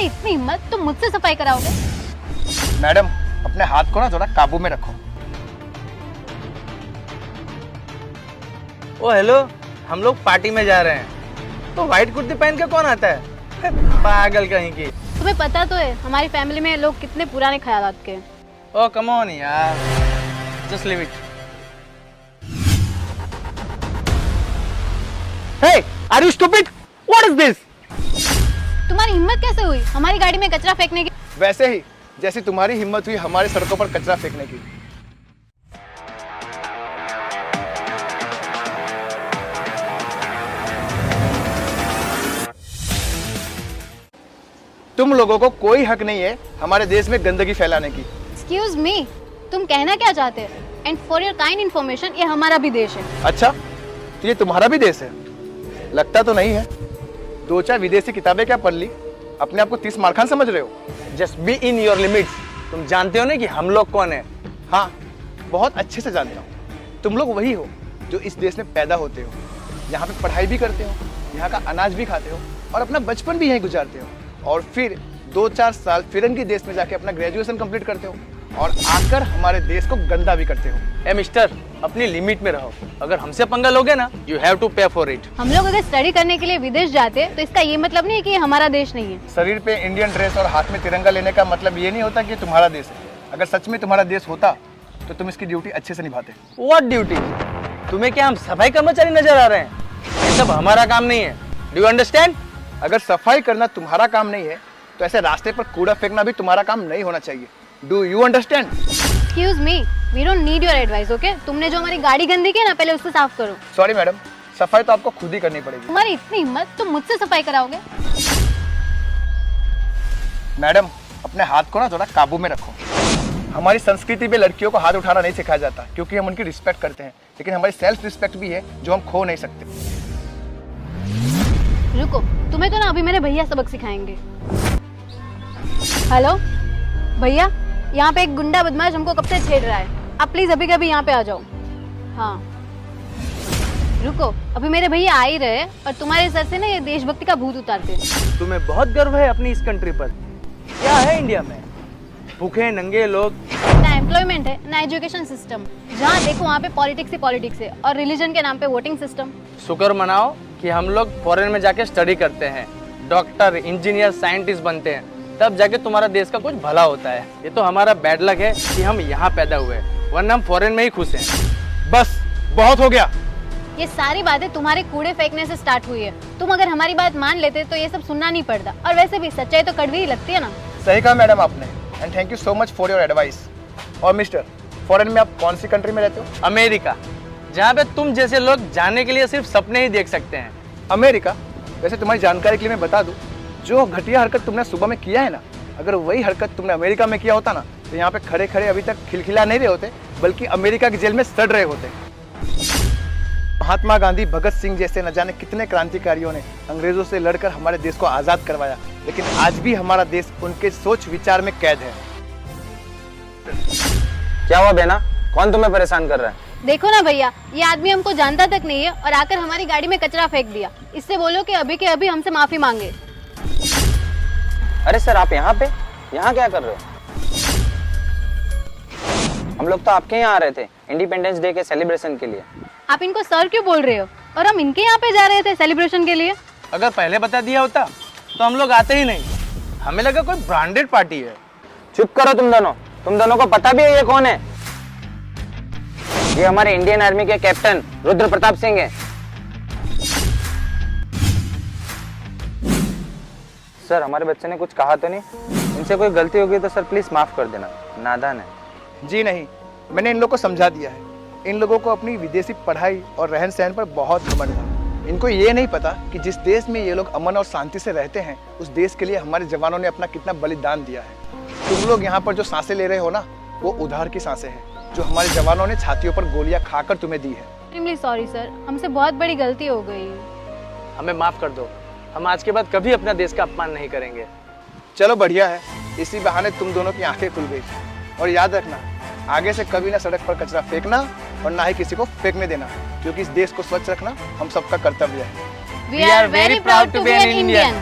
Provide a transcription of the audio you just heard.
इतनी हिम्मत, तुम मुझसे सफाई कराओगे? मैडम, अपने हाथ को ना थोड़ा काबू में रखो। ओ हेलो, हम लोग पार्टी में जा रहे हैं, तो व्हाइट कुर्ती पहन के कौन आता है? पागल कहीं की। तुम्हें पता तो है हमारी फैमिली में लोग कितने पुराने ख्यालात के हैं। ओ कम ऑन यार, just leave it. Hey, are you stupid? What is this? तुम्हारी हिम्मत कैसे हुई हमारी गाड़ी में कचरा फेंकने की? वैसे ही जैसी तुम्हारी हिम्मत हुई हमारी सड़कों पर कचरा फेंकने की। तुम लोगों को कोई हक नहीं है हमारे देश में गंदगी फैलाने की। एक्सक्यूज मी, तुम कहना क्या चाहते हो? And for your kind information, ये हमारा भी देश है। अच्छा, तो ये तुम्हारा भी देश है? लगता तो नहीं है। 2-4 विदेशी किताबें क्या पढ़ ली, अपने आप को 30 मारखान समझ रहे हो? Just be in your limits. तुम जानते हो ना कि हम लोग कौन है? हाँ, बहुत अच्छे से जानता हूँ। तुम लोग वही हो जो इस देश में पैदा होते हो, यहाँ पे पढ़ाई भी करते हो, यहाँ का अनाज भी खाते हो और अपना बचपन भी यहीं गुजारते हो, और फिर 2-4 साल फिरन के देश में जाके अपना ग्रेजुएशन कंप्लीट करते हो और आकर हमारे देश को गंदा भी करते हो। ए मिस्टर, अपनी लिमिट में रहो। अगर हमसे पंगा लोगे ना, यू हैव टू पे फॉर इट। हम लोग अगर स्टडी करने के लिए विदेश जाते हैं तो इसका ये मतलब नहीं है कि ये हमारा देश नहीं है। शरीर पे इंडियन ड्रेस और हाथ में तिरंगा लेने का मतलब ये नहीं होता कि तुम्हारा देश है। अगर सच में तुम्हारा देश होता तो तुम इसकी ड्यूटी अच्छे से निभाते। What duty? तुम्हें क्या हम सफाई कर्मचारी नजर आ रहे हैं? ये सब हमारा काम नहीं है। Do you understand? अगर सफाई करना तुम्हारा काम नहीं है तो ऐसे रास्ते पर कूड़ा फेंकना भी तुम्हारा काम नहीं होना चाहिए। Do you understand? Excuse me, we don't need your advice, okay? तुमने जो हमारी गाड़ी गंदी की है ना, पहले उसको साफ करो। सॉरी मैडम, सफाई तो आपको खुद ही करनी पड़ेगी। तुम्हारी इतनी हिम्मत, तुम मुझसे सफाई कराओगे? मैडम, अपने हाथ को ना थोड़ा काबू में रखो। हमारी संस्कृति में लड़कियों को हाथ उठाना नहीं सिखाया जाता क्योंकि हम उनकी रिस्पेक्ट करते हैं, लेकिन हमारी सेल्फ रिस्पेक्ट भी है जो हम खो नहीं सकते। रुको, तुम्हें तो ना अभी मेरे भैया सबक सिखाएंगे। हेलो भैया, यहाँ पे एक गुंडा बदमाश हमको कब से छेड़ रहा है, आप प्लीज अभी कभी यहाँ पे आ जाओ। हाँ रुको, अभी मेरे भैया आ ही रहे और तुम्हारे सर से ना ये देशभक्ति का भूत उतारते हैं। तुम्हें बहुत गर्व है अपनी इस कंट्री पर। क्या है इंडिया में? भूखे नंगे लोग, ना एम्प्लॉयमेंट है, ना एजुकेशन सिस्टम। जहाँ देखो वहाँ पे पॉलिटिक्स ही पॉलिटिक्स है और रिलीजन के नाम पे वोटिंग सिस्टम। शुक्र मनाओ कि हम लोग फॉरेन में जाके स्टडी करते हैं, डॉक्टर, इंजीनियर, साइंटिस्ट बनते हैं, तब जाके तुम्हारा देश का कुछ भला होता है। ये तो हमारा बैड लक है कि हम यहाँ पैदा हुए, वरना हम फॉरेन में ही खुश हैं। बस बहुत हो गया। ये सारी बातें तुम्हारे कूड़े फेंकने से स्टार्ट हुई है। तुम अगर हमारी बात मान लेते तो ये सब सुनना नहीं पड़ता, और वैसे भी सच्चाई तो कड़वी ही लगती है ना। सही कहा मैडम आपने, and thank you so much for your advice. और मिस्टर, फॉरेन में आप कौन सी कंट्री में रहते हो? अमेरिका, जहाँ पे तुम जैसे लोग जाने के लिए सिर्फ सपने ही देख सकते हैं। अमेरिका? वैसे तुम्हारी जानकारी के लिए मैं बता दूं, जो घटिया हरकत तुमने सुबह में किया है ना, अगर वही हरकत तुमने अमेरिका में किया होता ना, तो यहाँ पे खड़े खड़े अभी तक खिलखिला नहीं रहे होते, बल्कि अमेरिका की जेल में सड़ रहे होते। महात्मा गांधी, भगत सिंह जैसे न जाने कितने क्रांतिकारियों ने अंग्रेजों से लड़कर हमारे देश को आजाद करवाया, लेकिन आज भी हमारा देश उनके सोच विचार में कैद है। क्या हुआ बेना, कौन तुम्हें परेशान कर रहा है? देखो ना भैया, ये आदमी हमको जानता तक नहीं है और आकर हमारी गाड़ी में कचरा फेंक दिया। इससे बोलो कि अभी के अभी हमसे माफी मांगे। अरे सर, आप यहाँ पे यहाँ क्या कर रहे हो? हम लोग तो आपके यहाँ आ रहे थे इंडिपेंडेंस डे के सेलिब्रेशन के लिए। आप इनको सर क्यों बोल रहे हो? और हम इनके यहाँ पे जा रहे थे सेलिब्रेशन के लिए। अगर पहले बता दिया होता तो हम लोग आते ही नहीं। हमें लगा कोई ब्रांडेड पार्टी है। चुप करो तुम दोनों को पता भी है ये कौन है? ये हमारे इंडियन आर्मी के कैप्टन रुद्र प्रताप सिंह है। सर, हमारे बच्चे ने कुछ कहा तो नहीं? इनसे कोई गलती होगी तो सर प्लीज माफ कर देना, नादान है। जी नहीं, मैंने इन लोगों को समझा दिया है। इन लोगों को अपनी विदेशी पढ़ाई और रहन सहन पर बहुत घमंड था। इनको ये नहीं पता कि जिस देश में ये लोग अमन और शांति से रहते हैं, उस देश के लिए हमारे जवानों ने अपना कितना बलिदान दिया है। तुम लोग यहाँ पर जो सांसें ले रहे हो ना, वो उधार की सांसें हैं जो हमारे जवानों ने छातियों पर गोलियां खाकर तुम्हें दी है। एक्सट्रीमली सॉरी सर, हमसे बहुत बड़ी गलती हो गई। हमें माफ कर दो, हम आज के बाद कभी अपना देश का अपमान नहीं करेंगे। चलो बढ़िया है, इसी बहाने तुम दोनों की आंखें खुल गई। और याद रखना, आगे से कभी ना सड़क पर कचरा फेंकना और ना ही किसी को फेंकने देना, क्योंकि इस देश को स्वच्छ रखना हम सबका कर्तव्य है। We are very proud to be an Indian.